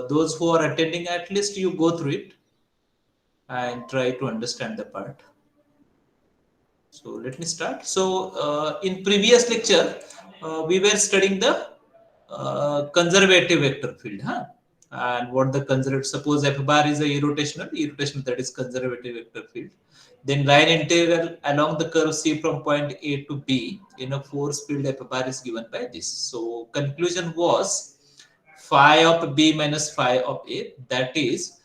those who are attending, at least you go through it and try to understand the part. So let me start. So in previous lecture, we were studying the conservative vector field, huh? And what the conservative, suppose f bar is a irrotational, that is conservative vector field. Then line integral along the curve C from point A to B in a force field f bar is given by this. So conclusion was phi of B minus phi of A, that is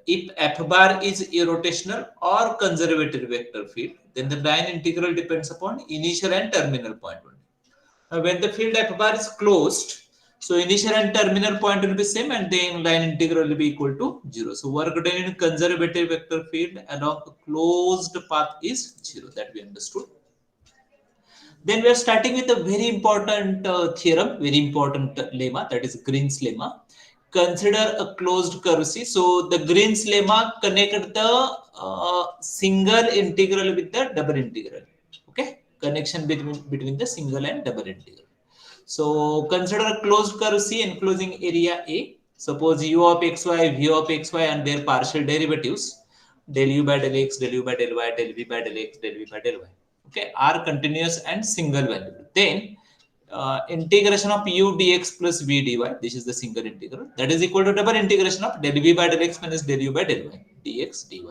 if f bar is irrotational or conservative vector field, then the line integral depends upon initial and terminal point only. When the field f bar is closed, so initial and terminal point will be same, and then line integral will be equal to 0. So work done in conservative vector field along a closed path is 0. That we understood. Then we are starting with a very important theorem, very important lemma, that is Green's lemma. Consider a closed curve C. So the Green's lemma connect the single integral with the double integral. Okay, connection between the single and double integral. So consider a closed curve C enclosing area A. Suppose u of xy, v of xy, and their partial derivatives, del u by del x, del u by del y, del v by del x, del v by del y, okay, are continuous and single valuable. Then integration of u dx plus v dy, this is the single integral, that is equal to double integration of del v by del x minus del u by del y, dx dy.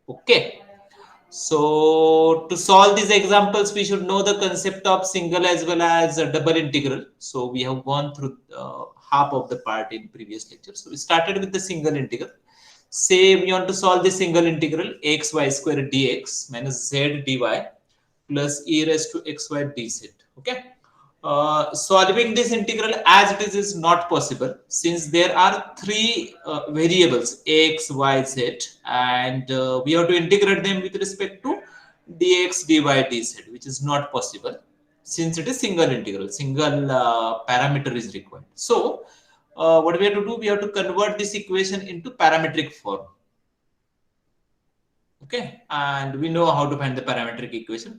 Okay. So to solve these examples, we should know the concept of single as well as a double integral. So we have gone through half of the part in previous lecture. So we started with the single integral. Say we want to solve the single integral x y square dx minus z dy plus e raised to xy dz. Okay. Solving this integral as it is not possible, since there are three variables x, y, z, and we have to integrate them with respect to dx, dy, dz, which is not possible since it is single integral, single parameter is required. So what we have to do, we have to convert this equation into parametric form. Okay, and we know how to find the parametric equation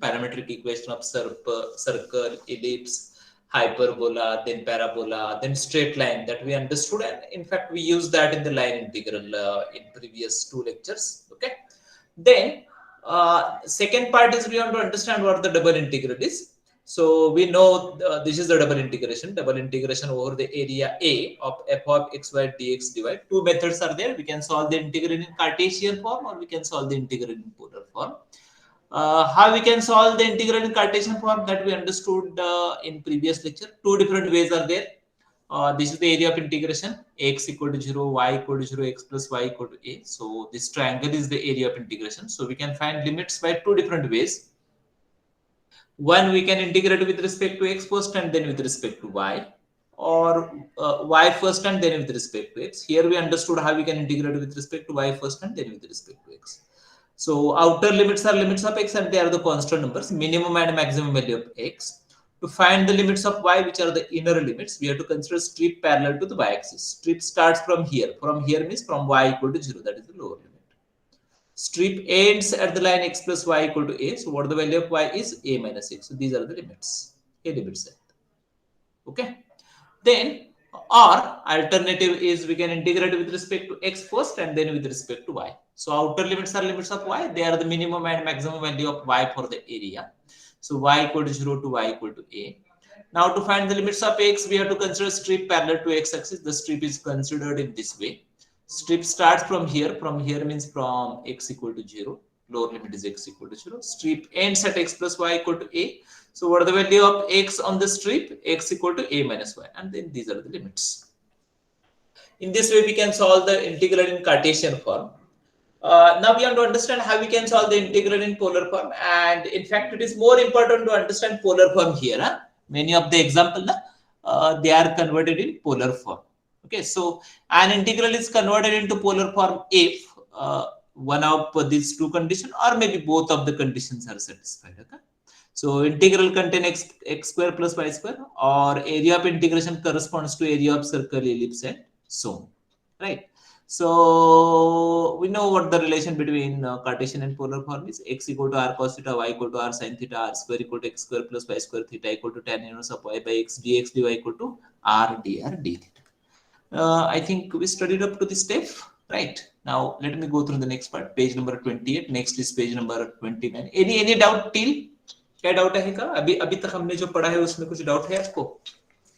of circle, ellipse, hyperbola, then parabola, then straight line, that we understood, and in fact we used that in the line integral in previous two lectures. Okay, then second part is we want to understand what the double integral is. So we know this is the double integration over the area A of f of xy dx dy. Two methods are there. We can solve the integral in Cartesian form, or we can solve the integral in polar form. How we can solve the integral in Cartesian form, that we understood in previous lecture. Two different ways are there. This is the area of integration, x equal to 0, y equal to 0, x plus y equal to a. So this triangle is the area of integration. So we can find limits by two different ways. One, we can integrate with respect to x first and then with respect to y, or y first and then with respect to x. Here we understood how we can integrate with respect to y first and then with respect to x. So outer limits are limits of x, and they are the constant numbers, minimum and maximum value of x. To find the limits of y, which are the inner limits, we have to consider strip parallel to the y-axis. Strip starts from here. From here means from y equal to 0, that is the lower limit. Strip ends at the line x plus y equal to a. So what the value of y is? A minus x. So these are the limits. A limit set. Okay. Then or alternative is we can integrate with respect to x first and then with respect to y. So outer limits are limits of y. They are the minimum and maximum value of y for the area. So y equal to 0 to y equal to a. Now to find the limits of x, we have to consider strip parallel to x-axis. The strip is considered in this way. Strip starts from here. From here means from x equal to 0. Lower limit is x equal to 0. Strip ends at x plus y equal to a. So what are the value of x on the strip? X equal to a minus y. And then these are the limits. In this way, we can solve the integral in Cartesian form. Now we have to understand how we can solve the integral in polar form. And in fact, it is more important to understand polar form here. Huh? Many of the examples, they are converted in polar form. Okay, so an integral is converted into polar form if one of these two conditions or maybe both of the conditions are satisfied. Okay, so integral contain x square plus y square, or area of integration corresponds to area of circle, ellipse, and so on. Right. So we know what the relation between Cartesian and polar form is. X equal to r cos theta, y equal to r sin theta, r square equal to x square plus y square, theta equal to tan inverse of y by x, dx dy equal to r dr d theta. I think we studied up to this step, right? Now let me go through the next part, page number 28. Next is page number 29. Any doubt till? क्या doubt है का? अभी अभी तक हमने जो पढ़ा है उसमें कुछ डाउट है आपको?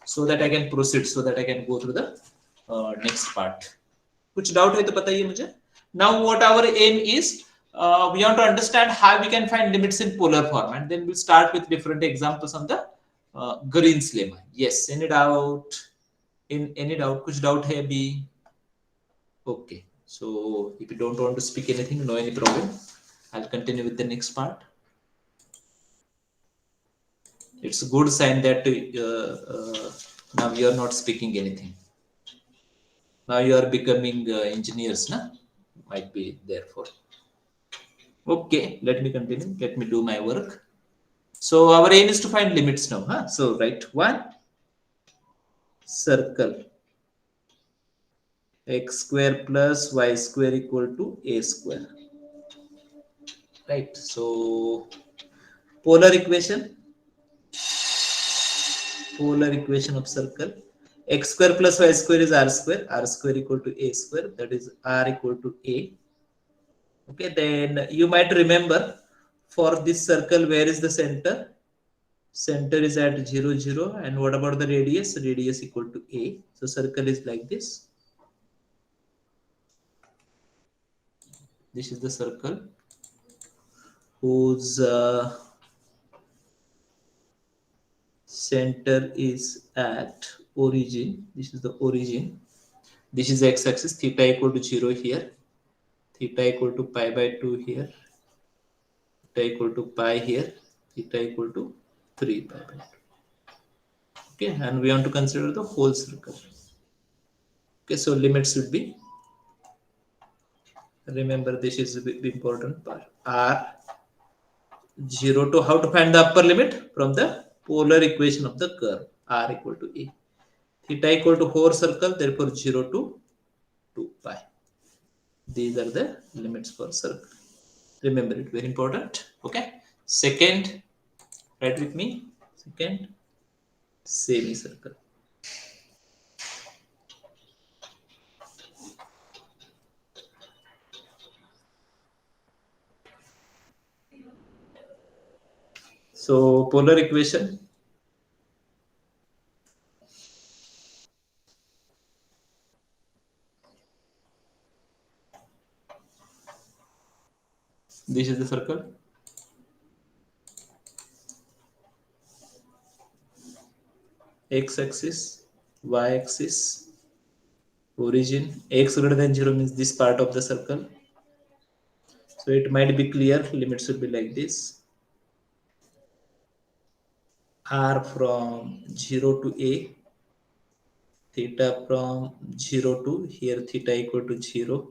So that I can proceed, so that I can go through the next part. कुछ डाउट है तो बताइए मुझे. Now what our aim is, we want to understand how we can find limits in polar form, and then we'll start with different examples on the Green's lemma. Yes, any doubt? Any doubt? कुछ doubt है अभी? Okay. So if you don't want to speak anything, no any problem. I'll continue with the next part. It's a good sign that now you are not speaking anything. Now you are becoming engineers, na? Might be therefore. Okay, let me continue. Let me do my work. So our aim is to find limits now, huh? So write one circle x square plus y square equal to a square. Right. So polar equation of circle, x square plus y square is r square equal to a square, that is r equal to a. Okay, then you might remember, for this circle, where is the center? Center is at 0 0, and what about the radius? Radius equal to a. So circle is like this. This is the circle whose center is at origin. This is the origin. This is the x-axis, theta equal to 0 here, theta equal to pi by 2 here, theta equal to pi here, theta equal to 3 pi by 2. Okay, and we want to consider the whole circle. Okay, so limits should be, remember this is a important part, r 0 to, how to find the upper limit? From the polar equation of the curve, r equal to a. Theta equal to whole circle, therefore 0 to 2 pi. These are the limits for circle. Remember it, very important. Okay. Second, write with me. Second, semicircle. So polar equation. This is the circle. X-axis, y-axis, origin. X greater than 0 means this part of the circle. So it might be clear. Limits should be like this. R from 0 to a. Theta from 0 to here, theta equal to 0.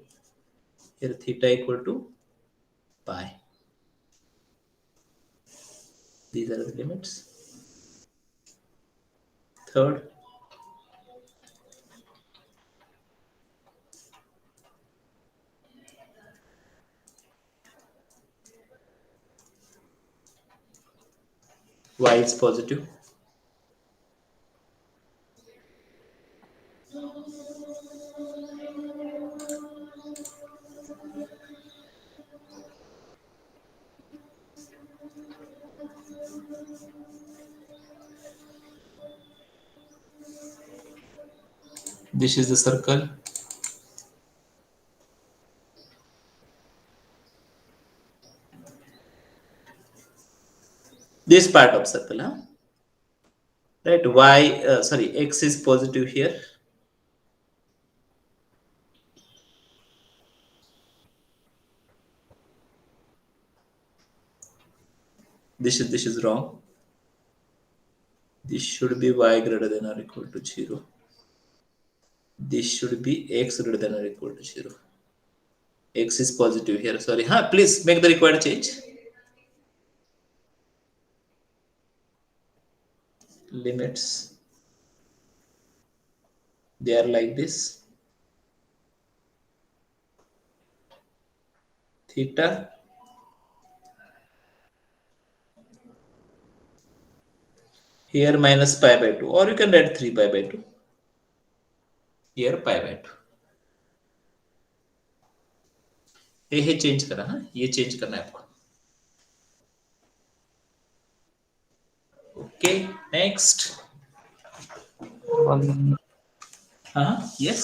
Here theta equal to pi. These are the limits. Third, y is positive. This is the circle. This part of circle, huh? Right? X is positive here. This is wrong. This should be y greater than or equal to 0. This should be x greater than or equal to 0. X is positive here. Sorry. Huh? Please make the required change. Limits. They are like this. Theta here minus pi by 2, or you can write 3 pi by 2. here pi by 2. ये change करा, हाँ ये change करना है आपको. Okay next. हाँ yes.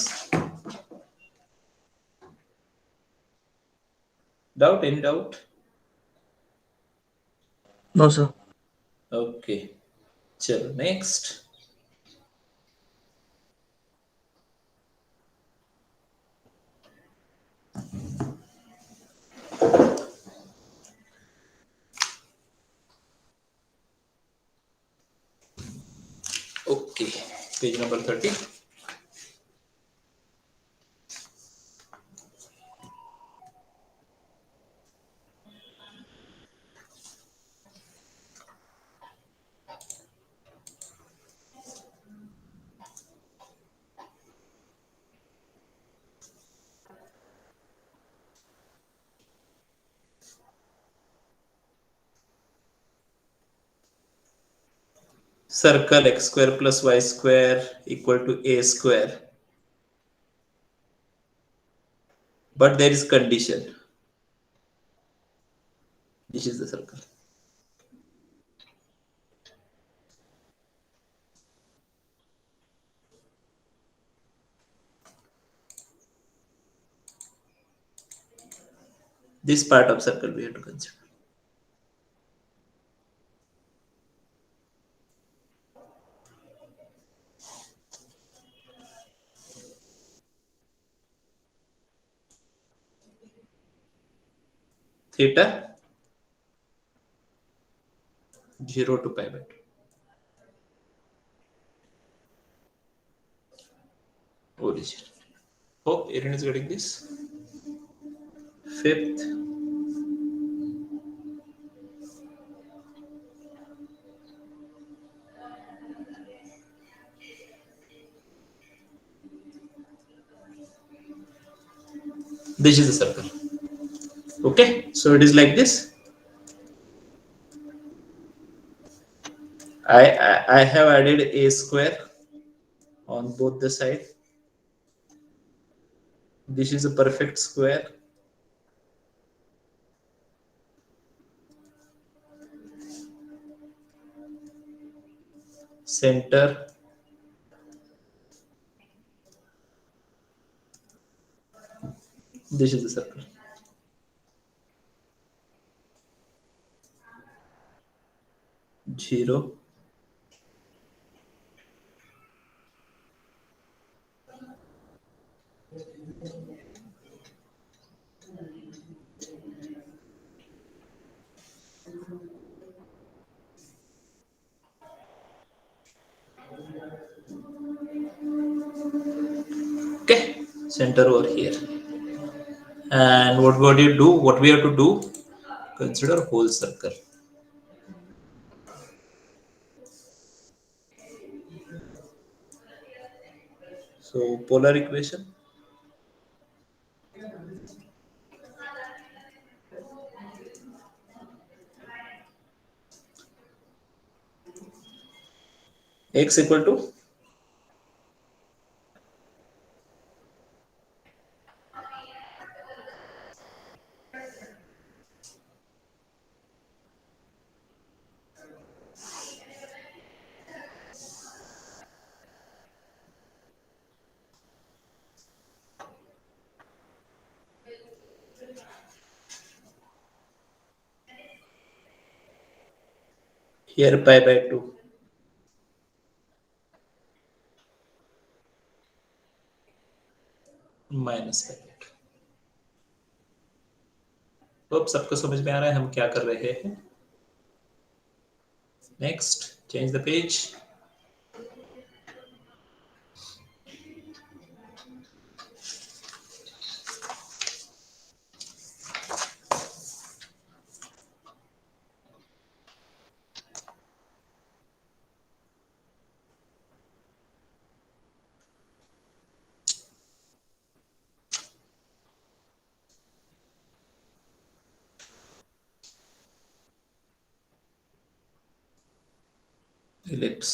Doubt, any doubt? No sir. Okay चलो next. Okay page number 30. Circle x square plus y square equal to a square, but there is condition. This is the circle. This part of circle we have to consider. Theta 0 to pi by 2. Origin. Hope everyone is getting this. Fifth. This is the circle. Okay, so it is like this. I have added a square on both the side. This is a perfect square. Center. This is the circle. Zero. Okay, center over here. And what would you do? What we have to do? Consider whole circle. So polar equation. X equal to here pi by 2 minus pi by 2. तो अब सबको समझ में आ रहा है हम क्या कर रहे हैं. Next, change the page. Ellipse.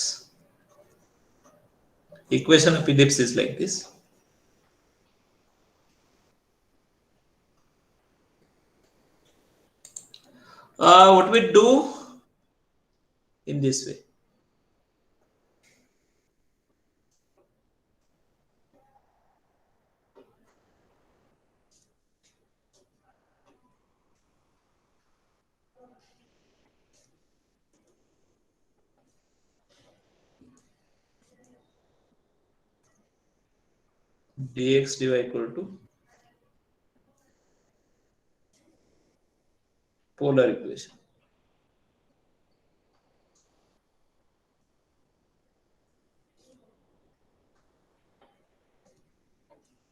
Equation of ellipse is like this. What we do in this way. Dx dy equal to polar equation.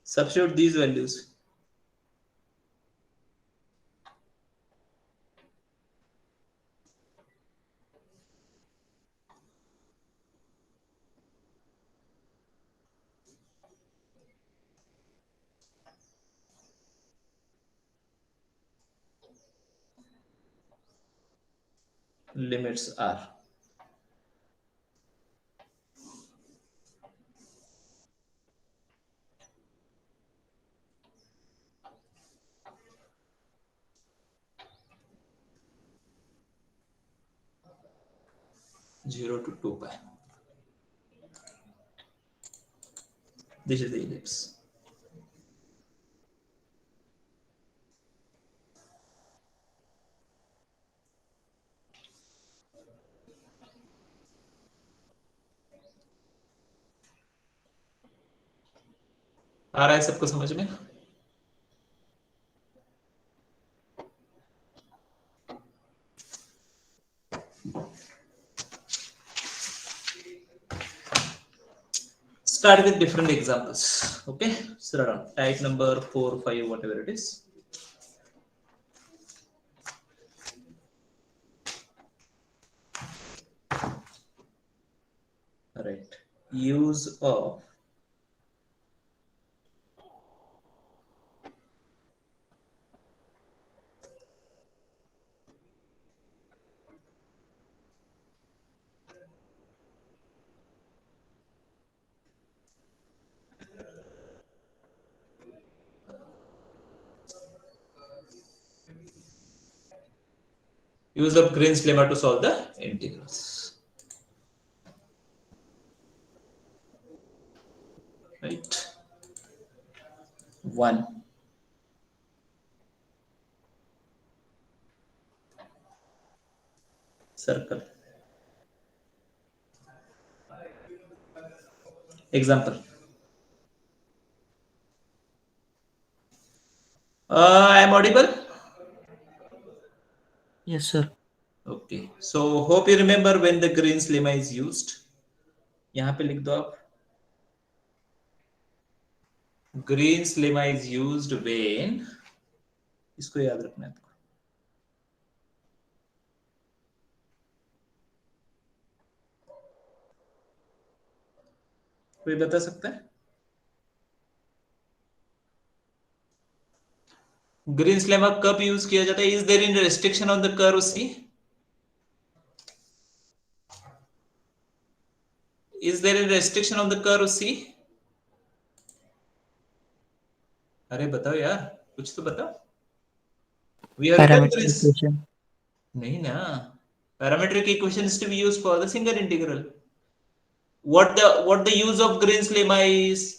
Substitute these values. Limits are 0 to 2 pi. This is the ellipse. आ रहा है सबको समझ में? Start with different examples. Okay, so type number 4, 5, whatever it is. Right. Use of Green's lemma to solve the integrals. Right. 1. Circle. Example. I am audible? Yes, sir. Okay. So hope you remember when the Green's lemma is used. यहाँ पे लिख दो आप. Green's lemma is used when, इसको याद रखना है आपको. कोई बता सकता है? Green's lemma कब यूज किया जाता है? Is there any restriction on the curve C? Is there any restriction on the curve C? अरे बताओ यार, कुछ तो बताओ. We have written Parametric Green's. equation. नहीं ना. Parametric equation is to be used for the single integral. What the use of Green's lemma is?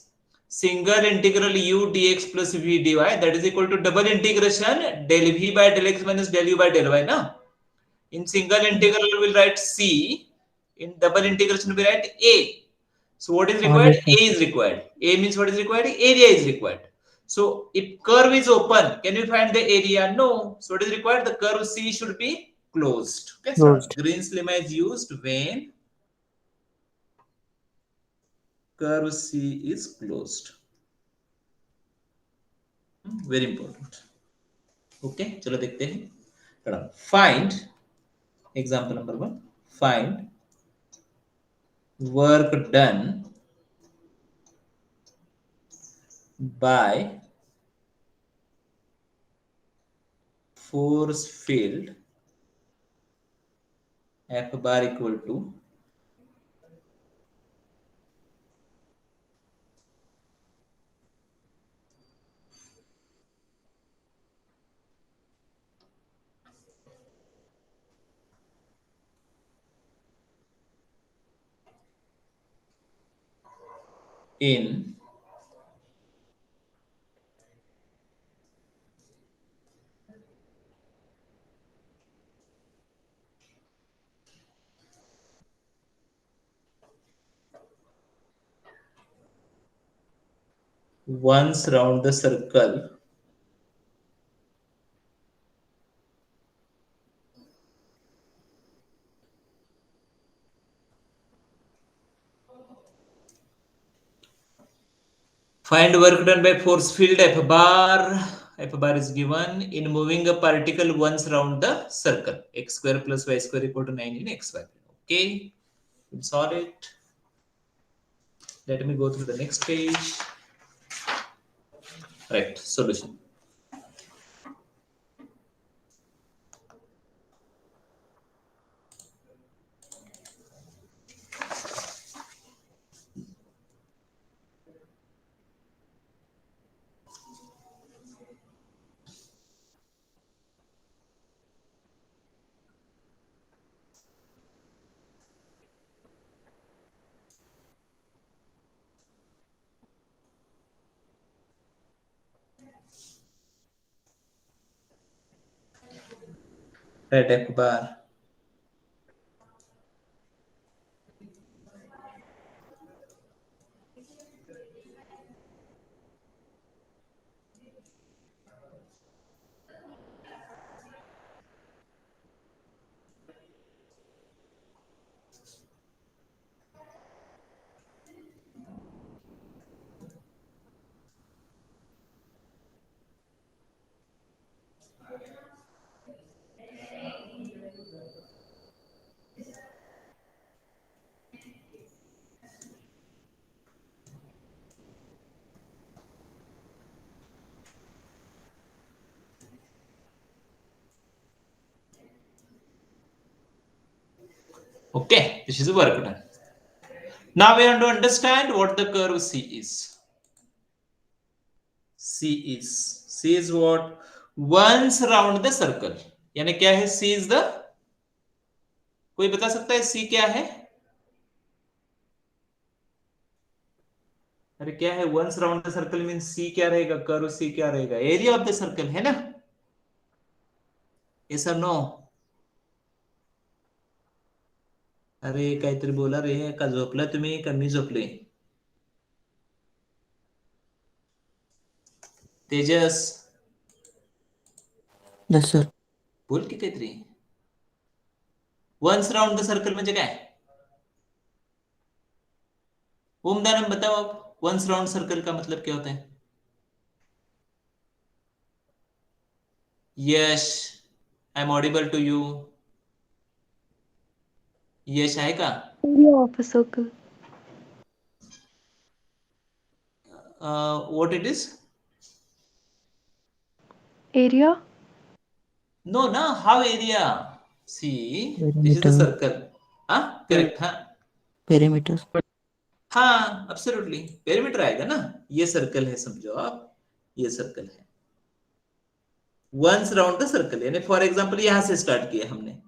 Single integral u dx plus v dy, that is equal to double integration del v by del x minus del u by del y. Na? In single integral we will write c. In double integration we write a. So what is required? Yes, sir. A is required. A means what is required? Area is required. So if curve is open, can you find the area? No. So what is required? The curve C should be closed. Okay, so Closed. Green's lemma is used when curve C is closed. Very important. Okay, चलो देखते हैं. Find example number 1. Find work done by force field F bar equal to in once round the circle find work done by force field F bar is given in moving a particle once round the circle x square plus y square equal to 9 in xy. Okay, we'll solve it. Let me go through the next page. Right, solution. Right, F bar. Okay, this is the work done. Now we want to understand what the curve C is. C is what? Once round the circle. यानी क्या है? C is the, कोई बता सकता है C क्या है? अरे क्या है? Once round the circle means C क्या रहेगा? कर्व C क्या रहेगा? एरिया ऑफ द सर्कल है ना? Yes or no? अरे काहीतरी बोला रे, का झोपला तुम्ही का मी झोपले? तेजस Yes, sir. बोल की काहीतरी. वन्स राउंड द सर्कल म्हणजे काय? ओमदानम बताओ आप, वन्स राउंड सर्कल का मतलब क्या होता है? Yash, I am audible to you. Yash आहे का? Area of a circle. What it is? Area? No, na. How area? See, this is the Perimeter. circle. हाँ, correct. हाँ, Perimeter. हाँ, absolutely. पेरीमीटर आएगा ना. ये सर्कल है, समझो आप. ये सर्कल है. Once round the circle. यानी फॉर एग्जांपल यहाँ से स्टार्ट किया हमने.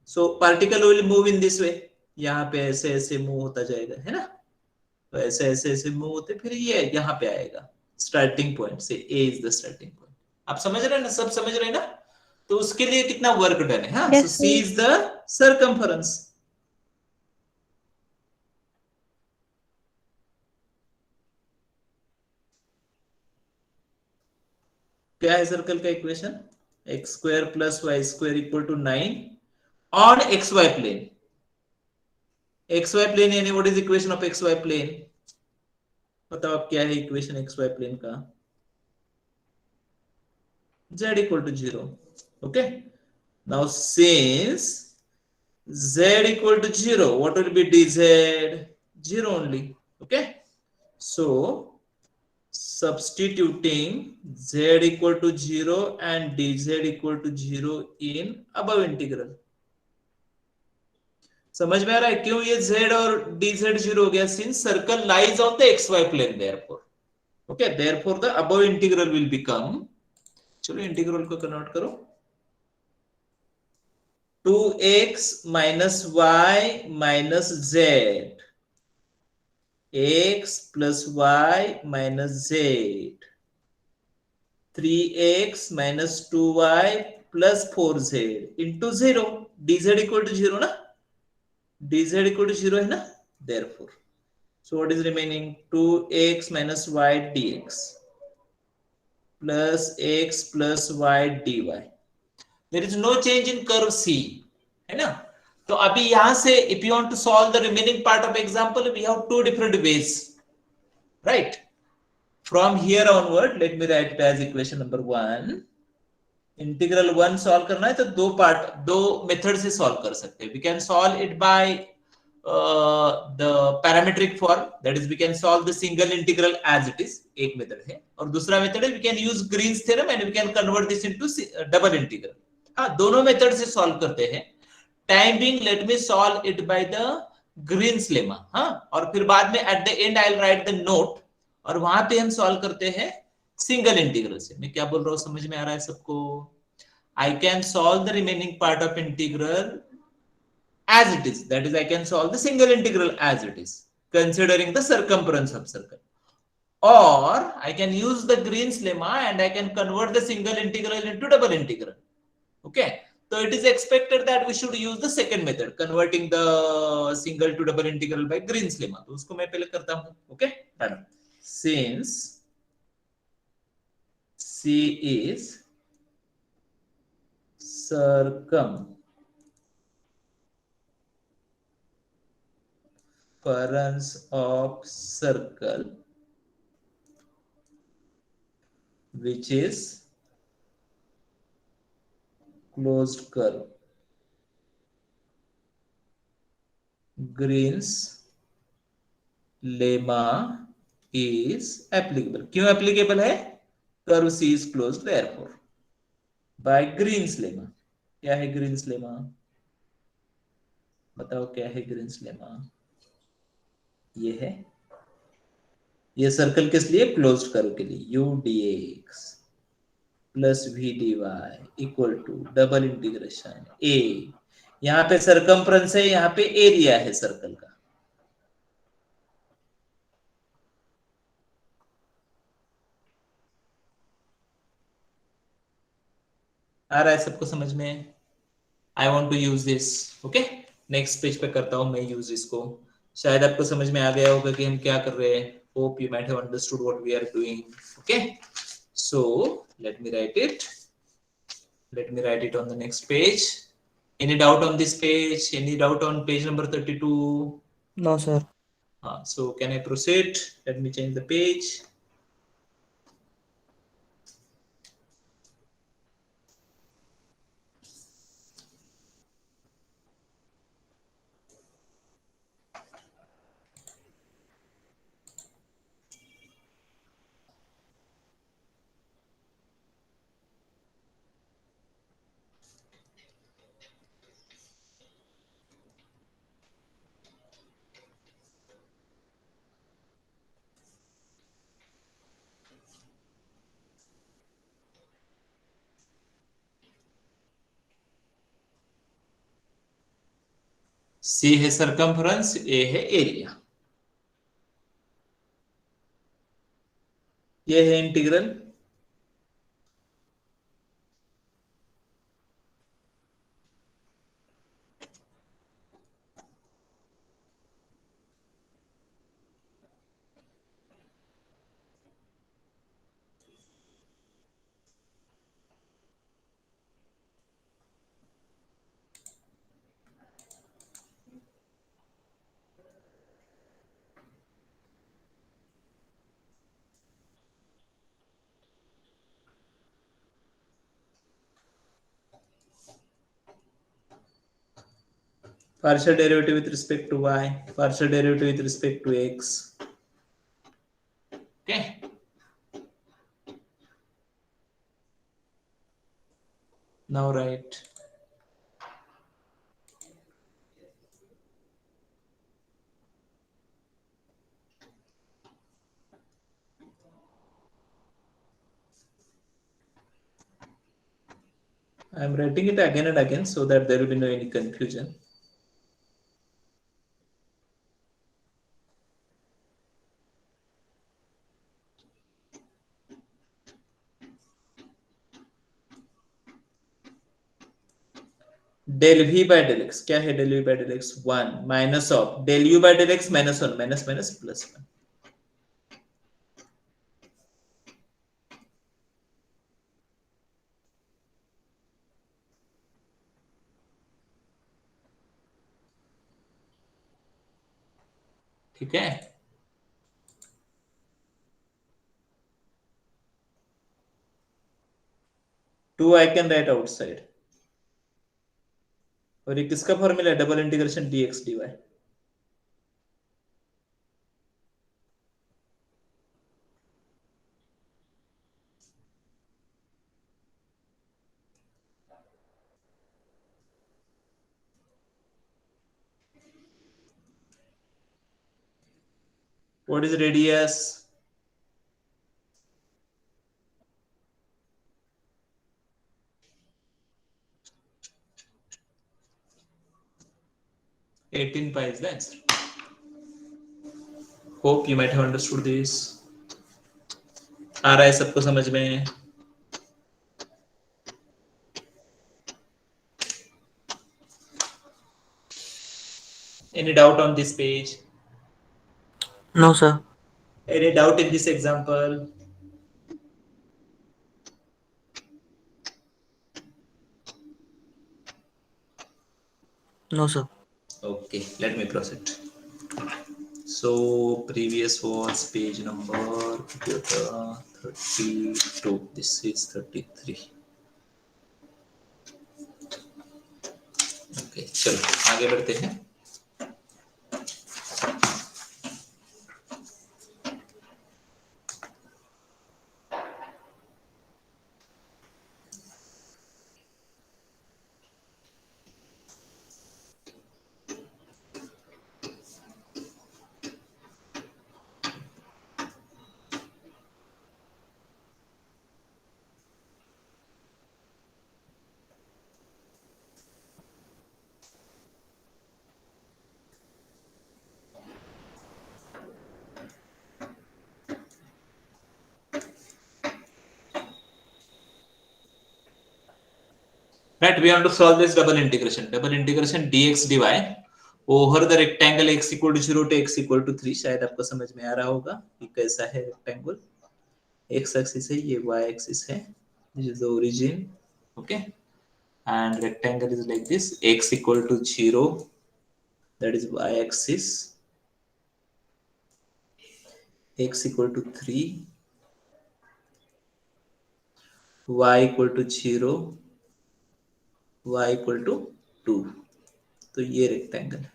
So particle will move in this way. यहाँ पे ऐसे ऐसे मूव होता जाएगा, है ना? तो ऐसे ऐसे ऐसे मूव होते, फिर ये यहाँ पे आएगा. स्टार्टिंग पॉइंट से A is the starting point. आप समझ रहे हैं ना? सब समझ रहे हैं ना? तो उसके लिए कितना वर्क डन है? हाँ, Yes, so C is the circumference. क्या है सर्कल का equation? X square plus Y square equal to 9 on X Y plane. X Y plane यानी what is equation of X Y plane? बताओ आप, क्या है इक्वेशन एक्स वाई प्लेन का? z equal to 0. Okay, now since z equal to 0, what will be dz? 0 only. Okay, so substituting z equal to 0 and dz equal to 0 in above integral. समझ में आ रहा है क्यों ये z और dz 0 हो गया? Since circle lies on the xy plane, therefore. Okay, therefore the above integral will become, चलो इंटीग्रल को कन्वर्ट करो, 2x minus y minus z x plus y minus z, 3x minus 2y plus 4z into 0. dz equal to 0 na? dz equal to 0 hai na? Therefore, so what is remaining? 2x minus y dx plus x plus y dy. There is no change in curve C, है ना? तो अभी यहां से if you want to solve the remaining part of example, we have two different ways, right? From here onward, let me write it as equation number 1. Integral 1 solve करना है तो दो मेथड से सॉल्व कर सकते हैं. We can solve it by the parametric form, that is we can solve the single integral as it is, एक method है. और दूसरा मेथड है we can use Green's theorem and we can convert this into double integral. हाँ, दोनों method से solve करते हैं. Time being let me solve it by the Green's lemma. हाँ, और फिर बाद में at the end I will write the note, और वहां पे हम सॉल्व करते हैं सिंगल इंटीग्रल से. मैं क्या बोल रहा हूँ समझ में आ रहा है सबको? I can solve the remaining part of integral as it is. That is, I can solve the single integral as it is, considering the circumference of circle. Or I can use the Green's lemma and I can convert the single integral into double integral. Okay. So it is expected that we should use the second method, converting the single to double integral by Green's lemma. तो उसको मैं पहले करता हूँ. Okay. Done. Since C is circumference of circle which is closed curve, Green's lemma is applicable. क्यों applicable है? Curve C is closed, therefore by Green's lemma. क्या है Green's lemma? बताओ क्या है Green's lemma? ये है, ये सर्कल किस लिए? क्लोज्ड कर्व के लिए. u dx plus v dy equal to double integration a. यहाँ पे सरकमफ्रेंस है, यहाँ पे एरिया है सर्कल का. आ रहा है सबको समझ में? I want to use this. Okay, next page पे करता हूं मैं यूज इसको. शायद आपको समझ में आ गया होगा कि हम क्या कर रहे हैं. Hope you might have understood what we are doing. Okay, so let me write it. Let me write it on the next page. Any doubt on this page? Any doubt on page number 32? No, sir. So can I proceed? Let me change the page. C है circumference, A है area. ये है integral. Partial derivative with respect to y, partial derivative with respect to x. Okay. Now write. I am writing it again and again so that there will be no any confusion. Del v by del x क्या है? Del v by del x 1 minus of del u by del x minus 1 minus minus plus 1। ठीक है, 2 I can write outside. और ये किसका formula है? Double integration dx dy। What is radius? $18 pi is the answer. Hope you might have understood this. आ रहा है सबको समझ में? Any doubt on this page? No, sir. Any doubt in this example? No, sir. Okay, let me proceed. So previous was page number 32. This is 33. Okay, चलो आगे बढ़ते हैं। Right, we have to solve this double integration dx dy over the rectangle x equal to 0 to x equal to 3। शायद आपको समझ में आ रहा होगा कि कैसा है रेक्टेंगल। x एक्सिस है, ये y एक्सिस है, this is the origin, okay, and rectangle is like this, x equal to 0, that is y axis, x equal to 3, y equal to 0, y equal to 2। तो ये rectangle है।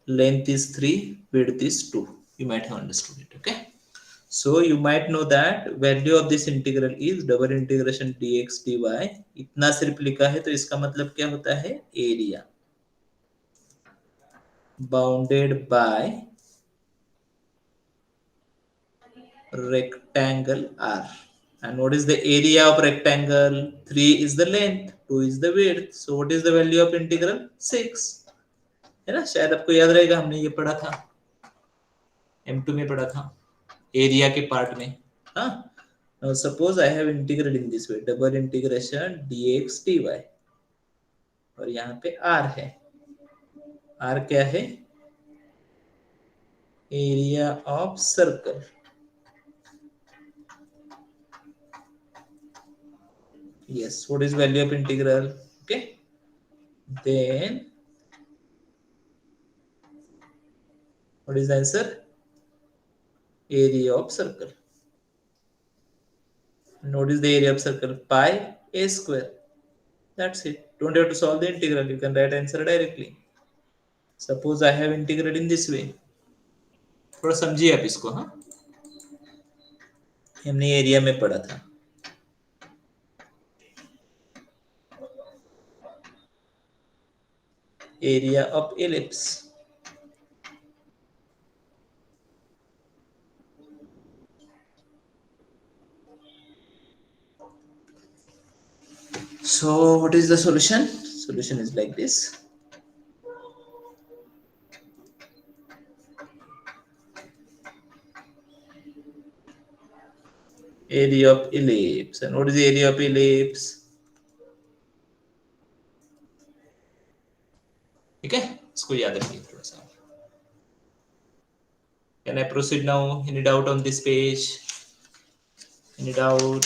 Length is 3, width is 2. You might have understood it, okay? So you might know that value of this integral is double integration dx dy। इतना सिर्फ लिखा है तो इसका मतलब क्या होता है? Area bounded by rectangle R। And what is the area of rectangle? 3 is the length, 2 is the width. So what is the value of integral? 6 है ना? शायद आपको याद रहेगा, हमने ये पढ़ा था, M2 में पढ़ा था, एरिया के पार्ट में। हाँ, now suppose I have integrated in this way, double integration dx dy, और यहाँ पे R है। R क्या है? Area of circle. Yes, what is value of integral? Okay, then what is the answer? Area of circle. And what is the area of circle? Pi a square. That's it. Don't have to solve the integral. You can write answer directly. Suppose I have integrated in this way. थोड़ा समझिए आप इसको। हाँ, हमने area में पढ़ा था। Area of ellipse. So what is the solution? Solution is like this. Area of ellipse. And what is the area of ellipse? Okay, इसको याद रखिए थोड़ा सा. Can I proceed now? Any doubt on this page? Any doubt?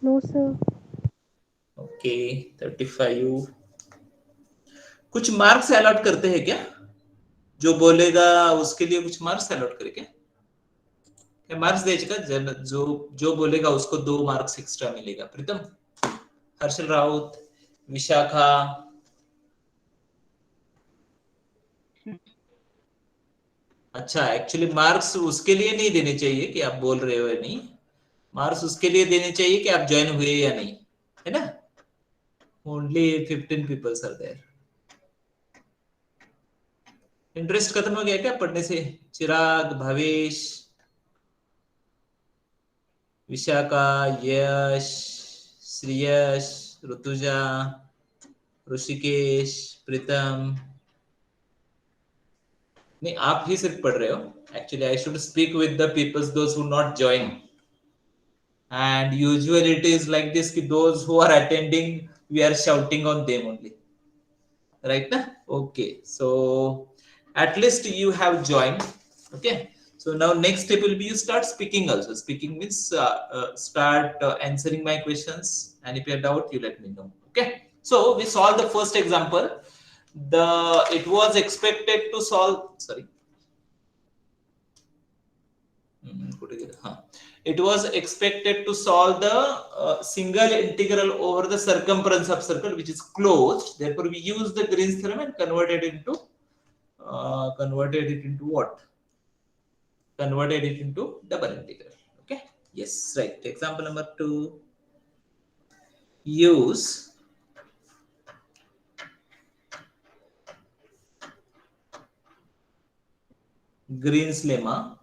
No, sir. Okay, 35. कुछ marks allot करते हैं क्या? जो बोलेगा उसके लिए कुछ मार्क्स अलॉट करे क्या? मार्क्स देगा जो बोलेगा उसको 2 मार्क्स एक्स्ट्रा मिलेगा. प्रीतम, हर्षल राउत, विशाखा. अच्छा, एक्चुअली मार्क्स उसके लिए नहीं देने चाहिए कि आप बोल रहे हो या नहीं. मार्क्स उसके लिए देने चाहिए कि आप ज्वाइन हुए या नहीं, है ना. Only 15 peoples are there. Interest खत्म हो गया क्या पढ़ने से? चिराग, भावेश, विशाखा, यश, श्रेयस, ऋतुजा, ऋषिकेश, प्रीतम. नहीं, आप ही सिर्फ पढ़ रहे हो. Actually I should speak with the peoples those who not join. And usually it is like this, ki those who are attending, we are shouting on them only, right na? Okay, so at least you have joined. Okay, so now next step will be you start speaking also. Speaking means start answering my questions, and if you have doubt you let me know. Okay, so we solved the first example. It was expected to solve, sorry, it was expected to solve the single integral over the circumference of circle which is closed. Therefore, we use the Green's theorem and converted it into what? Converted it into double integral. Okay. Yes, right. Example number 2. Use Green's lemma.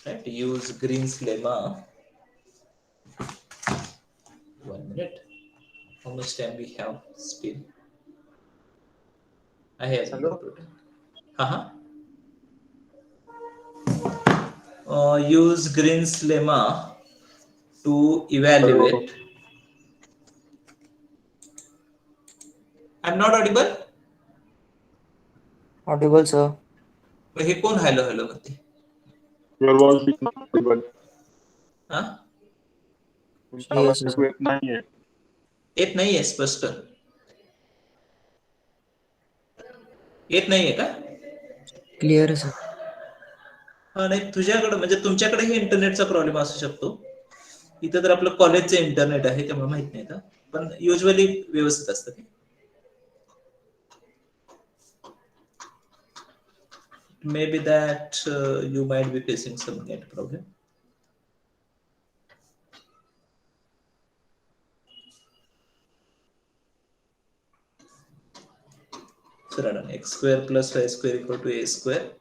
Right, use Green's lemma. 1 minute. How much time we have still? I have. Hello. Use Green's lemma to evaluate. I'm not audible. Audible, sir. हे कोण hello hello म्हणते? Your voice is not audible. हा, तुमचा आवाज ऐकू येत नाहीये. येत नाहीये स्पष्ट. येत नाहीये का? Clear, sir. हा, नाही तुझ्याकडे म्हणजे तुमच्याकडेही इंटरनेटचा प्रॉब्लेम असू शकतो. इथं तर आपलं कॉलेजचं इंटरनेट आहे त्यामुळे माहित नाही का, पण युजली व्यवस्थित असतं. Maybe that you might be facing some net problem. So x square plus y square equal to a square,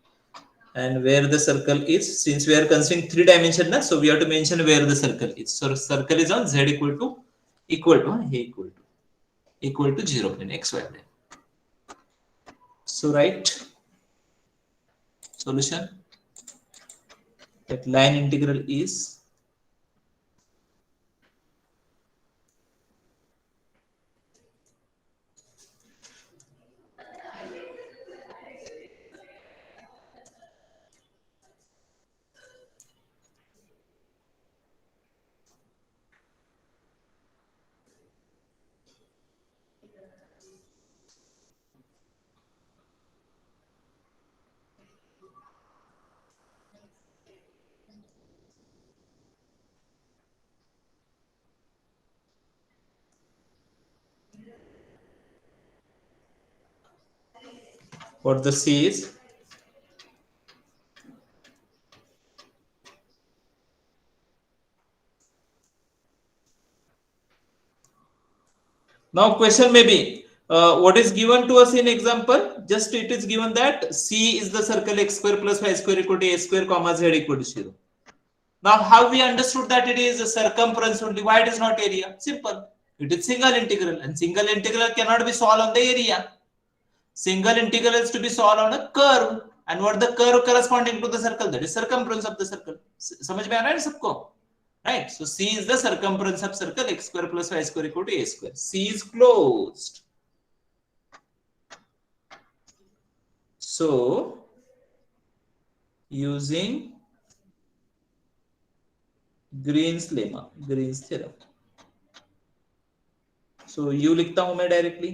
and where the circle is, since we are considering 3 dimension, so we have to mention where the circle is. So circle is on z equal to equal to 0 plane, xy plane. So write solution. That line integral is what the C is. Now question may be, what is given to us in example? Just it is given that C is the circle x square plus y square equal to a square comma z equal to 0. Now how we understood that it is a circumference only? Why it is not area? Simple. It is single integral, and single integral cannot be solved on the area. Single integral is to be solved on a curve. and what the curve corresponding to the circle, that is circumference of the circle. समझ में आ रहा है सबको? Right. So C is the circumference of circle, x square plus y square equal to a square. C is closed. So using Green's lemma, Green's theorem. So U लिखता हूं मैं directly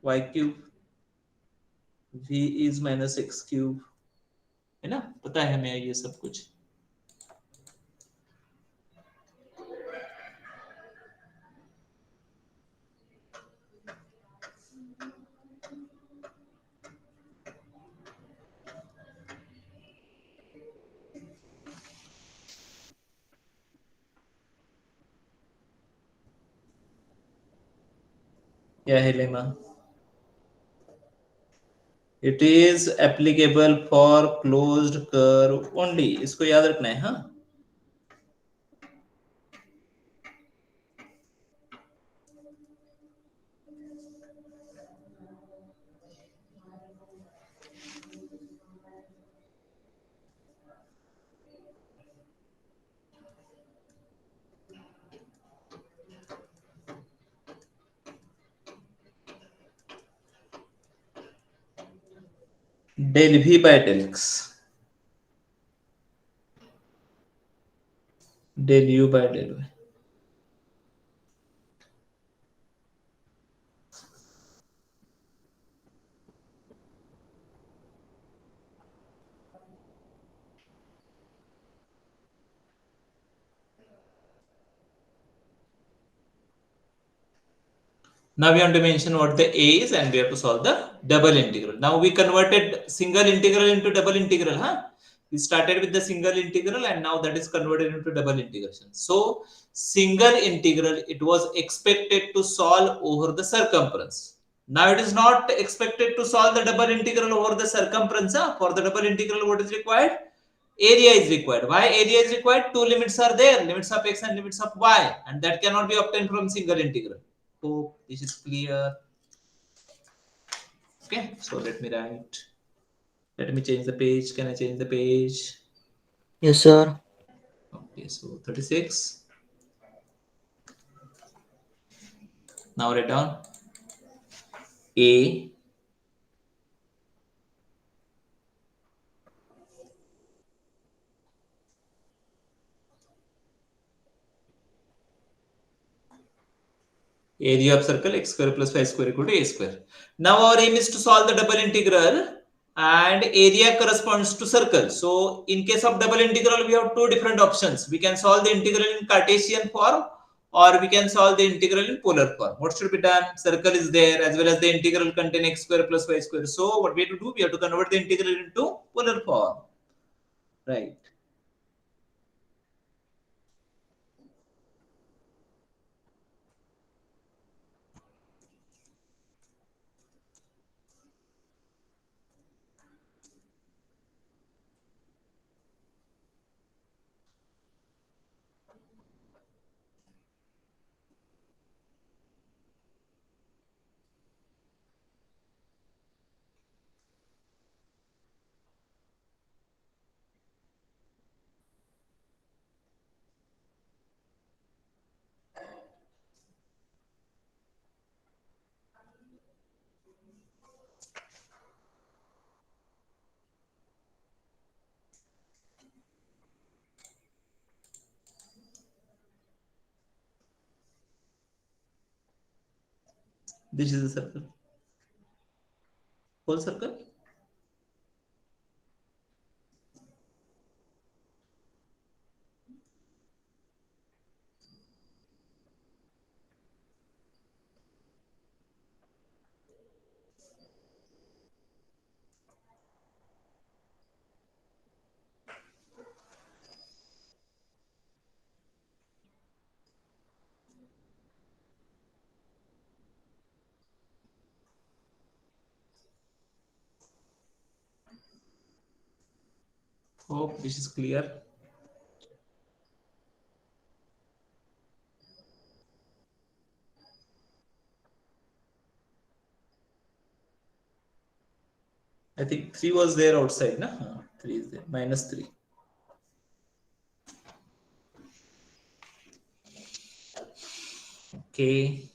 y cube v is minus x cube, है ना, पता है हमें ये सब कुछ. क्या है lemma? It is applicable for closed curve only. इसको याद रखना है. हाँ, del v by del x, del u by del y. Now we have to mention what the a is, and we have to solve the double integral. Now we converted single integral into double integral. Huh? We started with the single integral, and now that is converted into double integration. So single integral, it was expected to solve over the circumference. Now it is not expected to solve the double integral over the circumference. Huh? For the double integral, what is required? Area is required. Why area is required? Two limits are there, limits of x and limits of y, and that cannot be obtained from single integral. Hope this is clear. Okay, so let me write. Let me change the page. Can I change the page? Yes, sir. Okay, so 36. Now write down A area of circle x square plus y square equal to a square. Now our aim is to solve the double integral, and area corresponds to circle. So in case of double integral, we have two different options. We can solve the integral in Cartesian form, or we can solve the integral in polar form. What should be done? Circle is there, as well as the integral contain x square plus y square. So what we have to do? We have to convert the integral into polar form. Right. This is a circle. Whole circle. Hope this is clear. I think 3 was there outside, na? 3 is there. -3. Okay.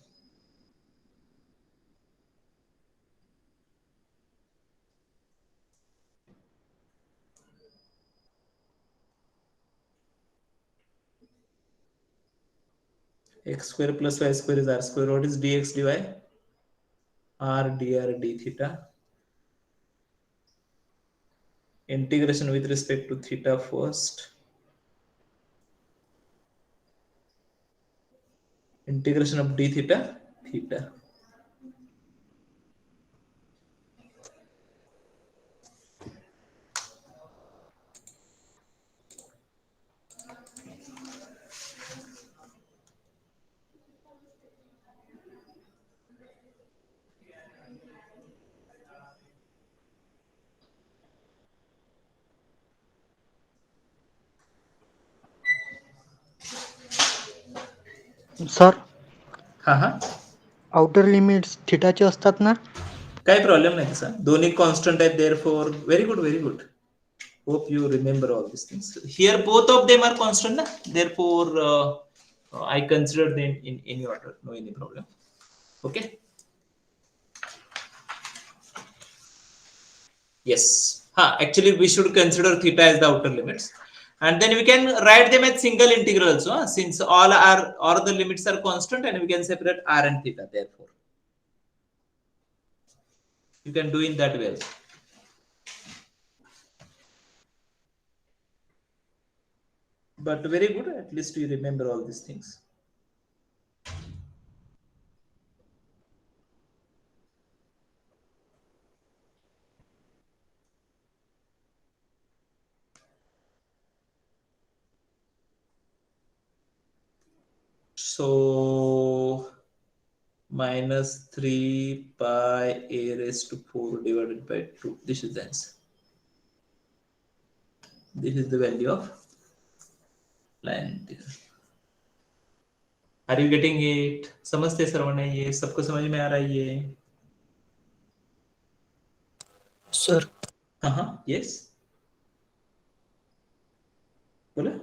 X square plus y square is r square. What is dx dy? R dr d theta. Integration with respect to theta first. Integration of d theta, theta. Sir हा हा outer limits थिटाचे असतात ना. काही problem नाही तसा दोन्ही constant आहेत therefore very good hope you remember all these things here both of them are constant na therefore I consider them in any order no any problem okay yes actually we should consider theta as the outer limits and then we can write them as single integral also since all the limits are constant and we can separate r and theta therefore you can do in that way also. But very good at least you remember all these things. So -3 pi a raised to 4 divided by 2 this is the answer this is the value of line integral are you getting it समझते सर्वने ये सबको समझ में आ रहा है ये sir हाँ yes बोला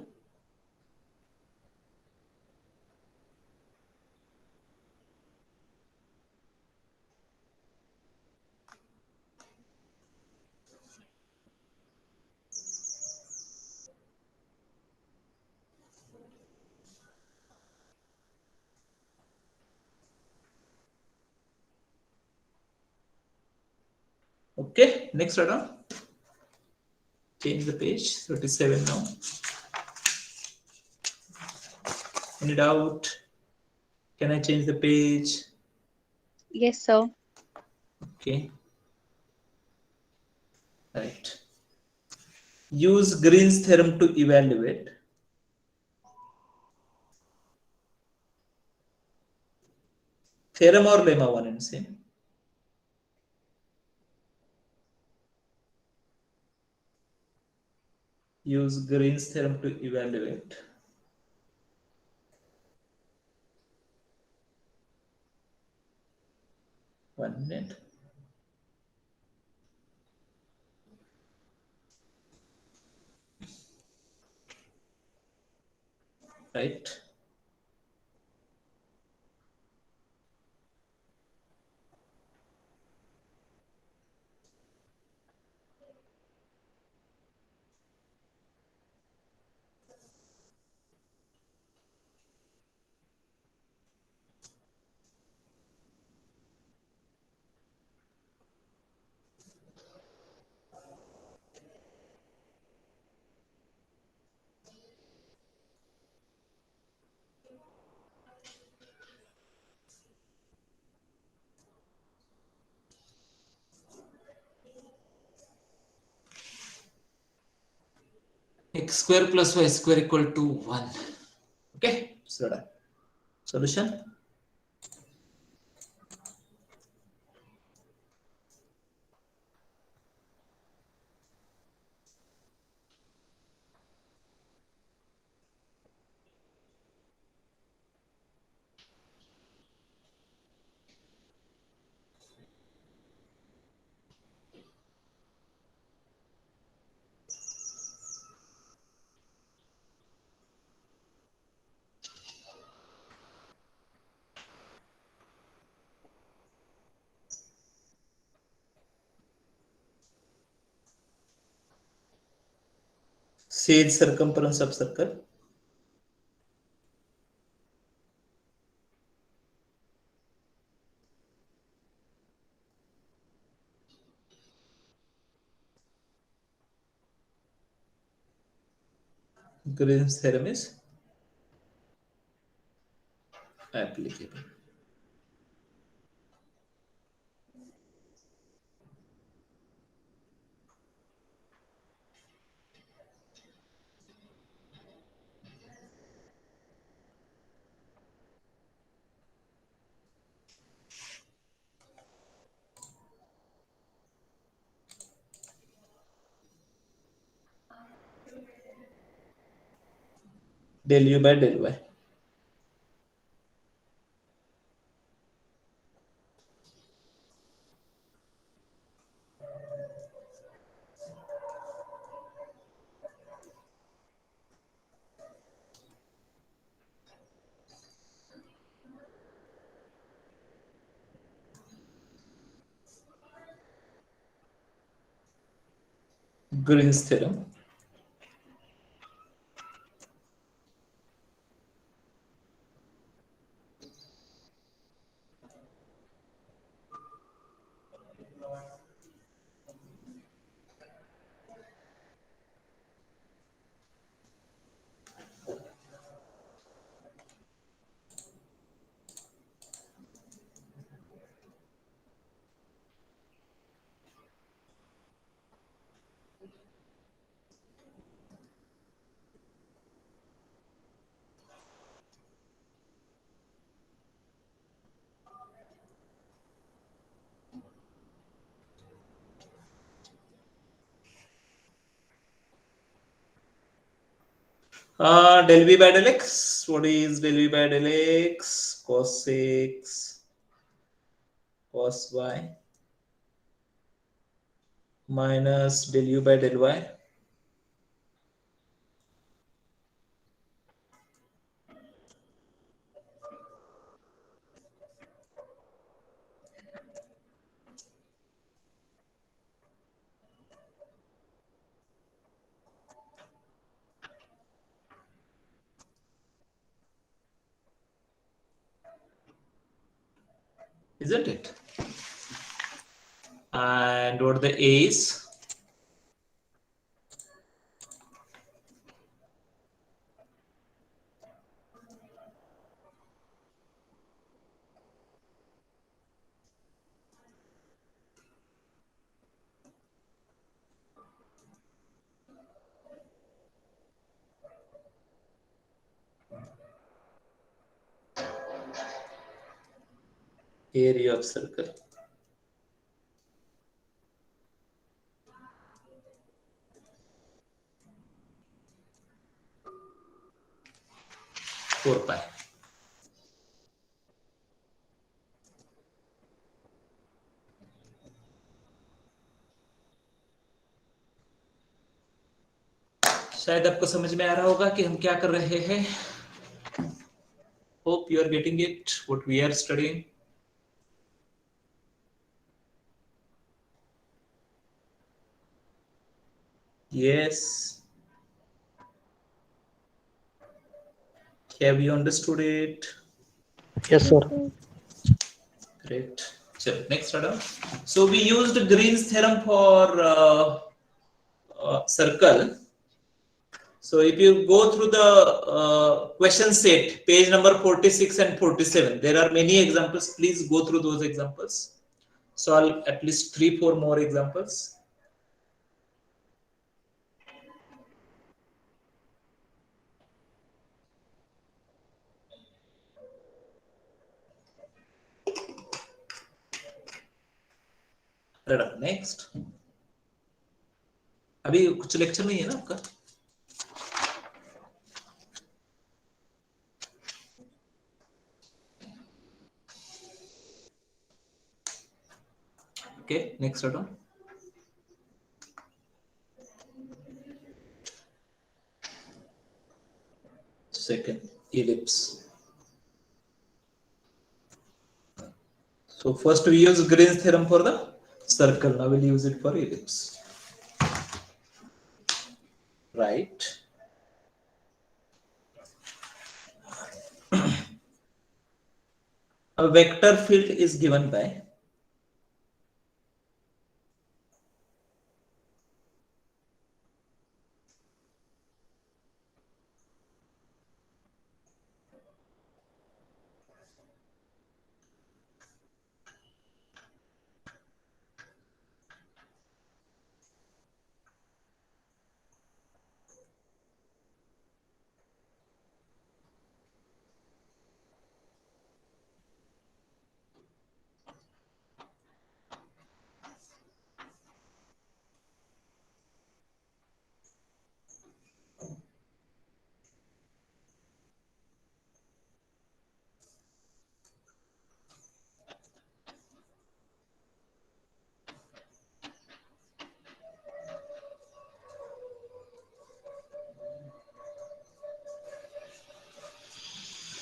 okay next right on change the page 37 now any doubt can I change the page Yes, sir. okay right use Green's theorem to evaluate theorem or lemma one and same use Green's theorem to evaluate 1 minute right x square plus y square equal to 1 okay so done solution Sage circumference of circle. Green's theorem is applicable. Del u by del y. Green's theorem. Del v by del x. What is del v by del x? Cos x cos y minus del u by del y. Isn't it? And what the a is? Area of circle. Four pi. शायद आपको समझ में आ रहा होगा कि हम क्या कर रहे हैं. Hope you are getting it. What we are studying. Yes. Have you understood it? Yes, sir. Great. So next, Adam. So we used Green's theorem for circle. So if you go through the question set, page number 46 and 47, there are many examples. Please go through those examples. Solve at least 3-4 more examples. Next. अभी कुछ lecture नहीं है ना आपका? Okay, next Adam. Second, ellipse. So first we use Green's theorem for the circle. Now we'll use it for ellipse. right? A vector field is given by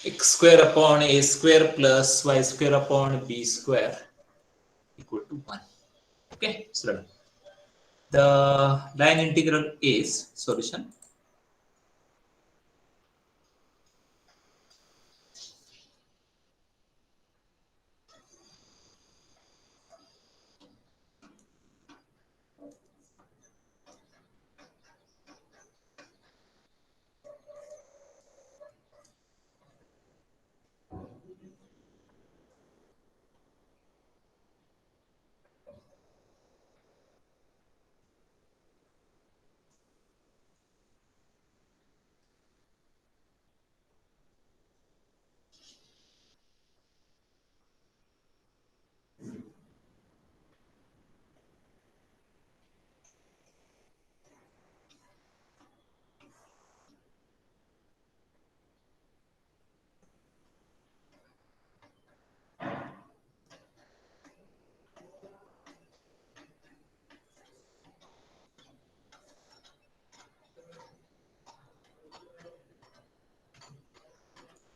x square upon a square plus y square upon b square equal to 1. Okay, so the line integral is solution.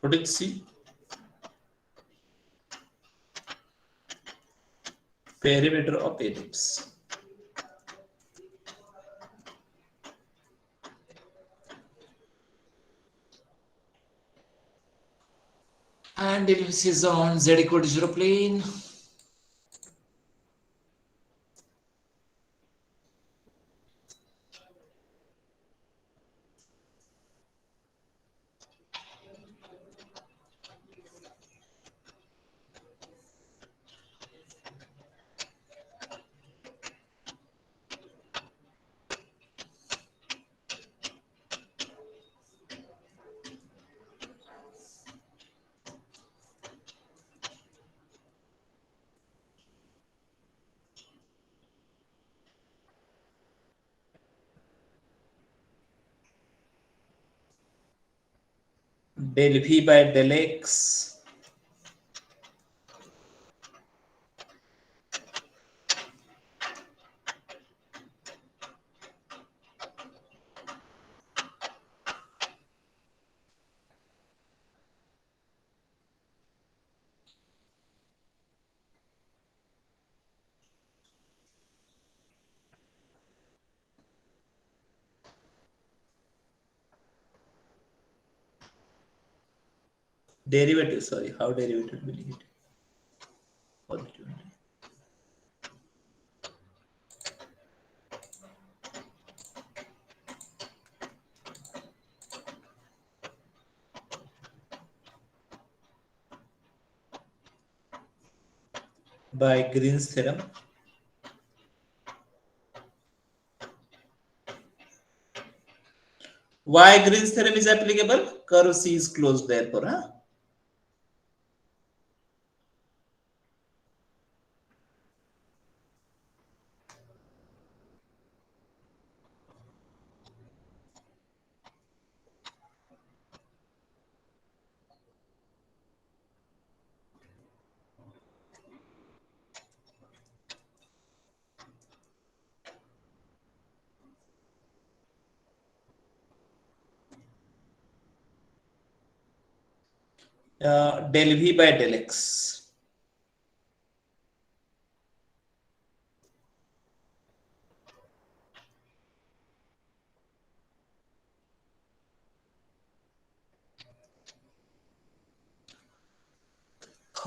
What did you see? Perimeter of ellipse. And ellipse is on z equal to 0 plane. Del v by del x derivative, sorry, how derivative will it? Positive. By Green's theorem. Why Green's theorem is applicable? Curve C is closed therefore, huh? Del v by del x.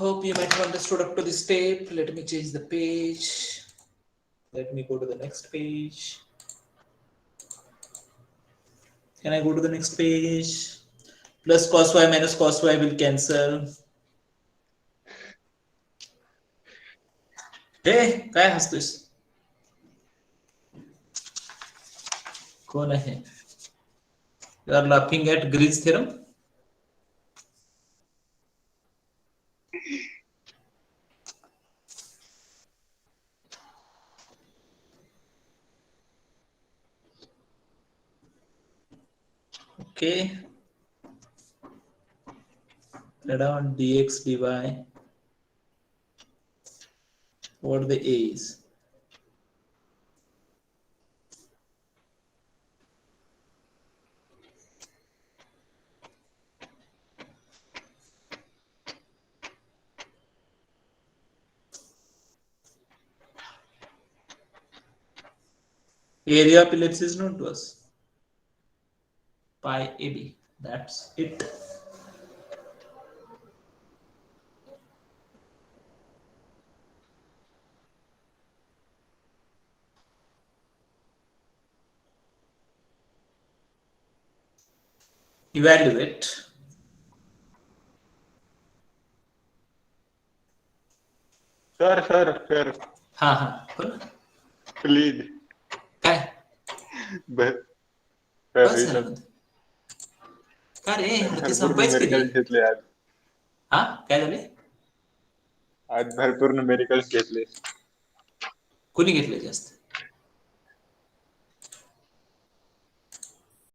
Hope you might have understood up to this step. Let me change the page. Let me go to the next page. Can I go to the next page? Plus cos y minus cos y will cancel. Hey, काय हसतोयस? कोण आहे? You are laughing at Green's theorem? Okay. Write down dx dy. What the a is. Area of ellipse is known to us. Pi AB. That's it. Evaluate. Sir, हाँ हाँ बोल. please. काय? But, बस झालं म्हणते. का रे ते संपायच कधी? घेतले आज. हा काय झाले? आज भरपूर न्यूमेरिकल्स घेतले. कोणी घेतले जास्त?